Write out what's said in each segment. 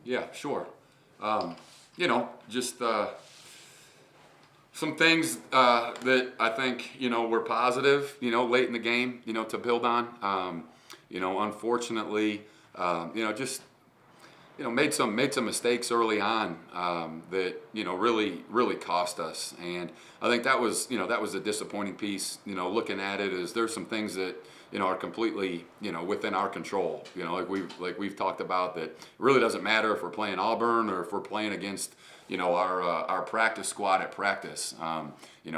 Yeah, sure. Just some things that I think were positive. Late in the game. To build on. Unfortunately, just made some mistakes early on that really cost us, and I think that was a disappointing piece. Looking at it, is there's some things that are completely within our control. Like we've talked about, that it really doesn't matter if we're playing Auburn or if we're playing against our practice squad at practice.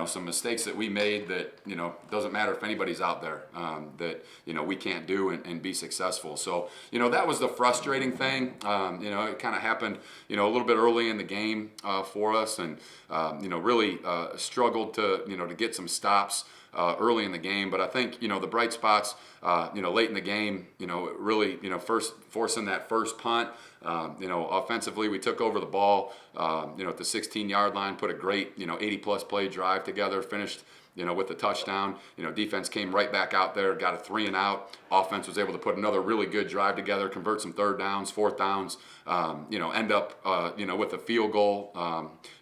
Some mistakes that we made that doesn't matter if anybody's out there, that we can't do and be successful. So that was the frustrating thing. It kind of happened a little bit early in the game for us, and really struggled to get some stops early in the game. But I think the bright spots late in the game, really first forcing that first punt. Offensively, we took over the ball, at the 16-yard line, put a great, 80-plus play drive together, finished, with the touchdown. Defense came right back out there, got a 3-and-out. Offense was able to put another really good drive together, convert some third downs, fourth downs, end up, with a field goal,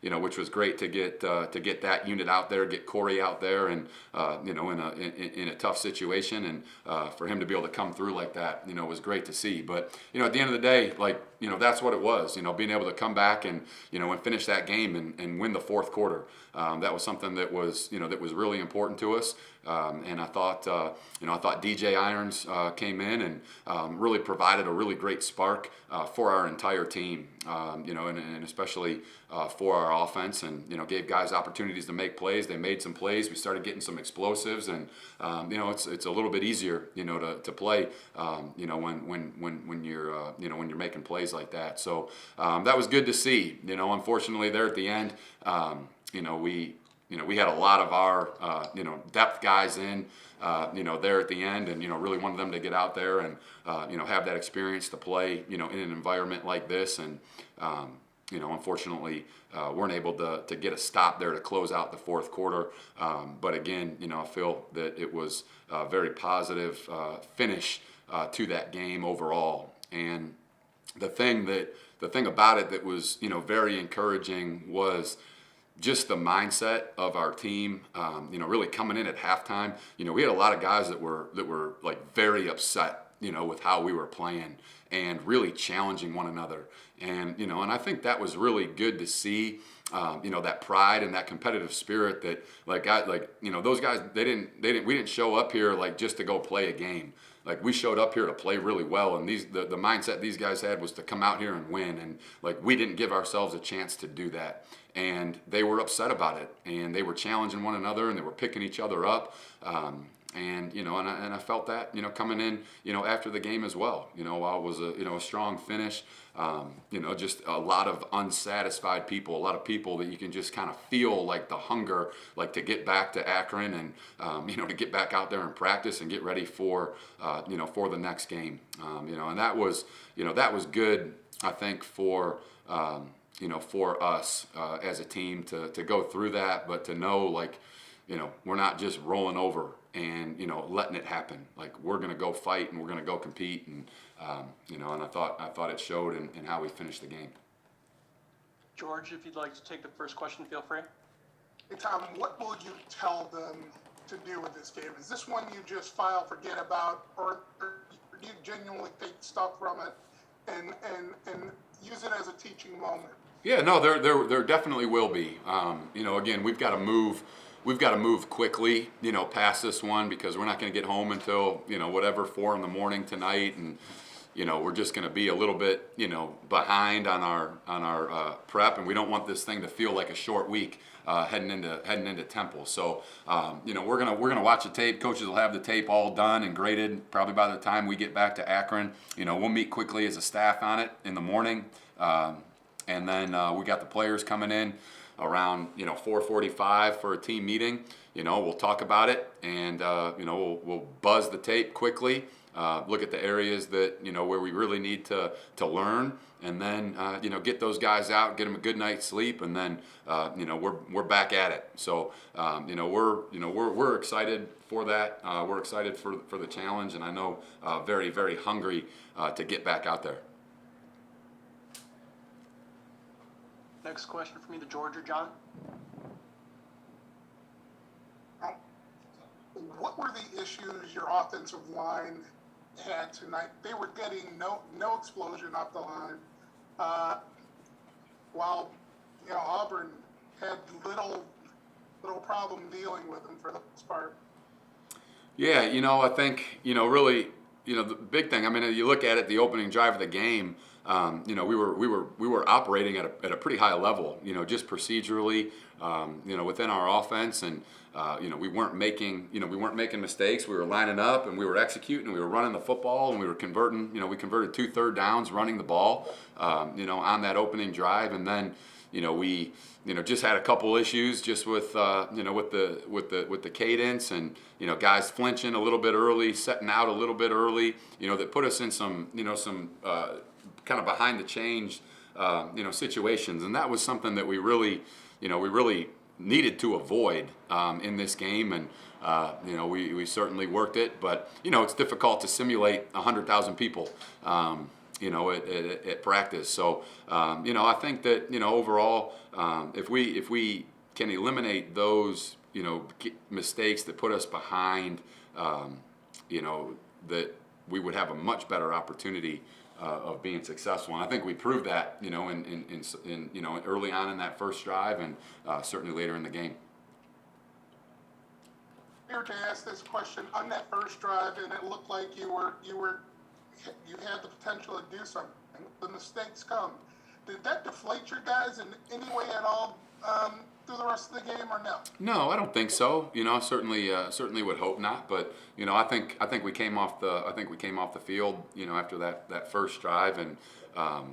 which was great to get that unit out there, get Corey out there, and in a tough situation, and for him to be able to come through like that, was great to see. But at the end of the day, that's what it was. Being able to come back and and finish that game and win the fourth quarter. That was something that was really important to us. And I thought DJ Irons came in and really provided a really great spark for our entire team. And especially for our offense, and gave guys opportunities to make plays. They made some plays. We started getting some explosives, and it's a little bit easier to play when you're making plays like that. So that was good to see. Unfortunately, there at the end, we had a lot of our depth guys in there at the end, and really wanted them to get out there and have that experience to play in an environment like this, and unfortunately weren't able to get a stop there to close out the fourth quarter. But again, I feel that it was a very positive finish to that game overall. And the thing about it that was very encouraging was just the mindset of our team. Really coming in at halftime, we had a lot of guys that were like very upset with how we were playing, and really challenging one another. And and I think that was really good to see. That pride and that competitive spirit that those guys, we didn't show up here just to go play a game. We showed up here to play really well, and the mindset these guys had was to come out here and win, and we didn't give ourselves a chance to do that. And they were upset about it, and they were challenging one another, and they were picking each other up. And I felt that coming in after the game as well. While it was a strong finish, just a lot of unsatisfied people, a lot of people that you can just kind of feel the hunger, to get back to Akron, and to get back out there and practice and get ready for for the next game. And that was good, I think, for for us as a team to go through that, but to know we're not just rolling over and letting it happen. We're going to go fight, and we're going to go compete, and and I thought it showed in how we finished the game. George, if you'd like to take the first question, feel free. Hey Tom, what will you tell them to do with this game? Is this one you just file, forget about, or do you genuinely take stuff from it and use it as a teaching moment? Yeah, no, there definitely will be. Again, we've got to move quickly, past this one, because we're not going to get home until, 4 a.m. tonight, and, we're just going to be a little bit, behind on our prep, and we don't want this thing to feel like a short week heading into Temple. So, we're gonna watch the tape. Coaches will have the tape all done and graded probably by the time we get back to Akron. We'll meet quickly as a staff on it in the morning. And then we got the players coming in around 4:45 for a team meeting. We'll talk about it, and we'll buzz the tape quickly, look at the areas that where we really need to learn, and then get those guys out, get them a good night's sleep, and then we're back at it. So we're excited for that. We're excited for the challenge, and I know very, very hungry to get back out there. Next question from either George or John. What were the issues your offensive line had tonight? They were getting no explosion up the line, while Auburn had little problem dealing with them for the most part. Yeah, I think, really, the big thing. I mean, you look at it, the opening drive of the game. We were operating at a pretty high level. Just procedurally, within our offense, and we weren't making mistakes. We were lining up and we were executing. And we were running the football and we were converting. We converted 2 third downs running the ball. On that opening drive, and then we just had a couple issues just with with the cadence, and guys flinching a little bit early, setting out a little bit early, that put us in some kind of behind the change situations, and that was something that we really needed to avoid in this game, and we certainly worked it, but it's difficult to simulate 100,000 people at practice. So, I think that, overall, if we can eliminate those, mistakes that put us behind, that we would have a much better opportunity of being successful. And I think we proved that, in early on in that first drive, and certainly later in the game. Here to ask this question on that first drive, and it looked like you had the potential to do something. The mistakes come. Did that deflate your guys in any way at all through the rest of the game, or no? No, I don't think so. Certainly would hope not. But I think we came off the field, after that first drive, and I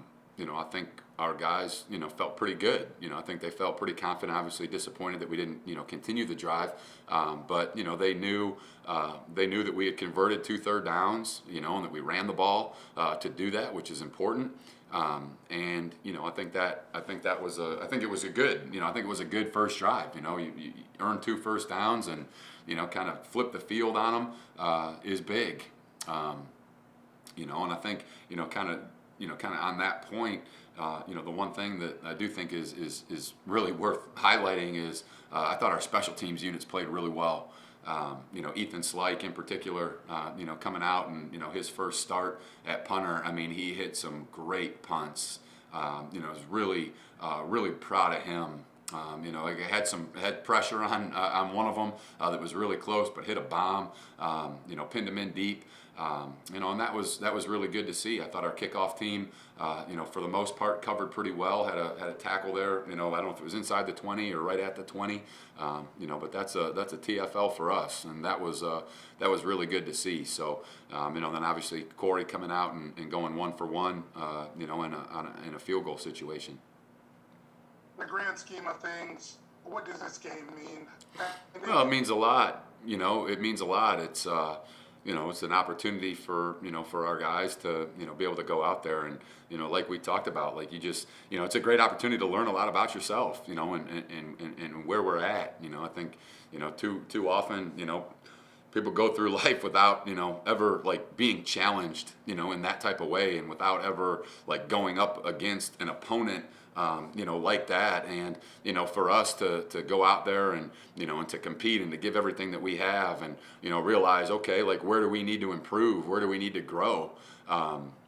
think our guys, felt pretty good. I think they felt pretty confident. Obviously disappointed that we didn't, continue the drive. But they knew that we had converted 2 third downs, and that we ran the ball to do that, which is important. And I think it was a good first drive. You earn 2 first downs, and kind of flip the field on them is big. And I think kind of on that point, the one thing that I do think is really worth highlighting is I thought our special teams units played really well. Ethan Slyke in particular, coming out and, his first start at punter, I mean, he hit some great punts. I was really proud of him. Had pressure on one of them that was really close, but hit a bomb, pinned him in deep. And that was really good to see. I thought our kickoff team, for the most part, covered pretty well. Had a tackle there. I don't know if it was inside the 20 or right at the 20. But that's a TFL for us, and that was really good to see. So, then obviously Corey coming out and going 1 for 1, in a field goal situation. In the grand scheme of things, what does this game mean? Well, it means a lot. It means a lot. It's it's an opportunity for our guys to be able to go out there and like we talked about, like it's a great opportunity to learn a lot about yourself, and where we're at. I think too often people go through life without ever like being challenged in that type of way, and without ever like going up against an opponent like that, and for us to go out there and and to compete and to give everything that we have, and realize, okay, like where do we need to improve, where do we need to grow,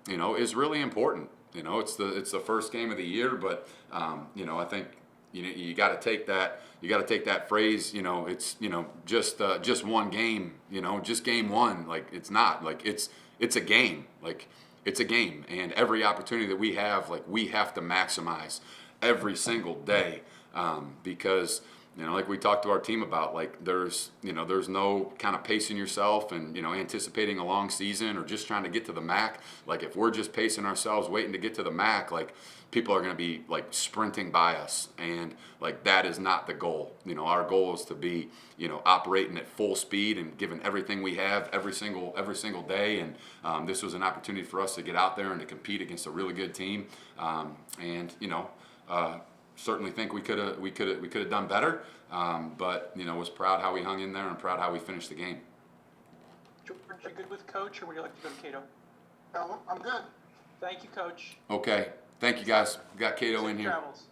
is really important. It's the first game of the year, but I think you got to take that phrase, it's just one game, just game one. Like it's not like it's a game, like. It's a game, and every opportunity that we have, like we have to maximize every single day, because like we talked to our team about, like there's no kind of pacing yourself and anticipating a long season or just trying to get to the MAC. Like if we're just pacing ourselves, waiting to get to the MAC, like people are going to be like sprinting by us, and like that is not the goal. Our goal is to be operating at full speed and giving everything we have every single day, and this was an opportunity for us to get out there and to compete against a really good team, and certainly think we could have done better, but was proud how we hung in there and proud how we finished the game. George, you good with Coach, or would you like to go to Cato? No, I'm good. Thank you, Coach. Okay. Thank you, guys. We got Cato in Safe here. travels.